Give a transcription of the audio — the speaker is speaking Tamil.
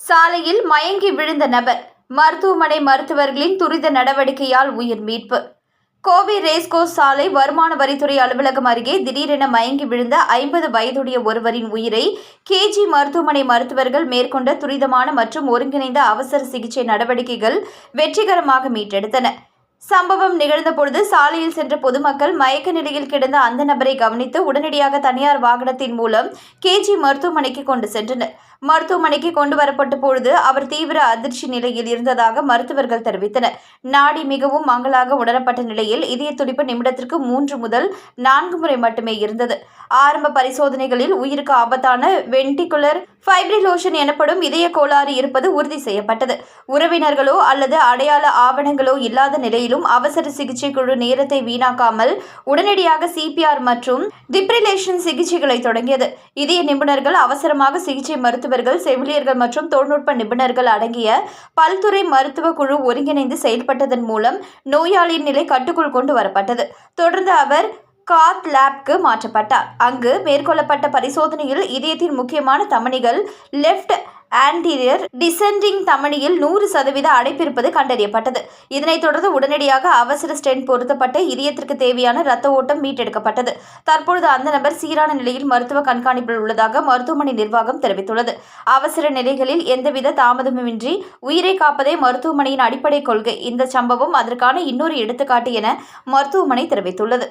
சாலையில் மயங்கி விழுந்த நபர் மருத்துவமனை மருத்துவர்களின் துரித நடவடிக்கையால் உயிர் மீட்பு. கோவை ரேஸ்கோர்ஸ் சாலை வருமான வரித்துறை அலுவலகம் அருகே திடீரென மயங்கி விழுந்த 50 வயதுடைய ஒருவரின் உயிரை கேஜி மருத்துவமனை மருத்துவர்கள் மேற்கொண்ட துரிதமான மற்றும் ஒருங்கிணைந்த அவசர சிகிச்சை நடவடிக்கைகள் வெற்றிகரமாக மீட்டெடுத்தன. சம்பவம் நிகழ்ந்த பொழுது சாலையில் சென்ற பொதுமக்கள் மயக்க நிலையில் கிடந்த அந்த நபரை கவனித்து உடனடியாக தனியார் வாகனத்தின் மூலம் கேஜி மருத்துவமனைக்கு கொண்டு சென்றனர். மருத்துவமனைக்கு கொண்டு வரப்பட்ட பொழுது அவர் தீவிர அதிர்ச்சி நிலையில் இருந்ததாக மருத்துவர்கள் தெரிவித்தனர். நாடி மிகவும் மங்கலாக உணரப்பட்ட நிலையில் இதய துடிப்பு நிமிடத்திற்கு 3 முதல் 4 முறை மட்டுமே இருந்தது. ஆரம்ப பரிசோதனைகளில் உயிருக்கு ஆபத்தான வென்டிகுலர் ஃபைப்ரிலோஷன் எனப்படும் இதய கோளாறு இருப்பது உறுதி செய்யப்பட்டது. உறவினர்களோ அல்லது அடையாள ஆவணங்களோ இல்லாத நிலையிலும் அவசர சிகிச்சை குழு நேரத்தை வீணாக்காமல் உடனடியாக சிபிஆர் மற்றும் டிப்ரிலேஷன் சிகிச்சைகளை தொடங்கியது. இதய நிபுணர்கள், அவசரமாக சிகிச்சை மருத்துவர்கள், செவிலியர்கள் மற்றும் தொழில்நுட்ப நிபுணர்கள் அடங்கிய பல்துறை மருத்துவ குழு ஒருங்கிணைந்து செயல்பட்டதன் மூலம் நோயாளியின் நிலை கட்டுக்குள் கொண்டு வரப்பட்டது. தொடர்ந்து அவர் காத் லேப்க்கு மாற்றப்பட்டார். அங்கு மேற்கொள்ளப்பட்ட பரிசோதனையில் இதயத்தின் முக்கியமான தமனிகள் லெப்ட் ஆன்டீரியர் டிசெண்டிங் தமனியில் 100% அடைப்பிருப்பது கண்டறியப்பட்டது. இதனைத் தொடர்ந்து உடனடியாக அவசர ஸ்டென்ட் பொருத்தப்பட்ட இதயத்திற்கு தேவையான இரத்த ஓட்டம் மீட்டெடுக்கப்பட்டது. தற்பொழுது அந்த நபர் சீரான நிலையில் மருத்துவ கண்காணிப்பில் உள்ளதாக மருத்துவமனை நிர்வாகம் தெரிவித்துள்ளது. அவசர நிலைகளில் எந்தவித தாமதமுமின்றி உயிரை காப்பதே மருத்துவமனையின் அடிப்படை கொள்கை. இந்த சம்பவம் அதற்கான இன்னொரு எடுத்துக்காட்டு என மருத்துவமனை தெரிவித்துள்ளது.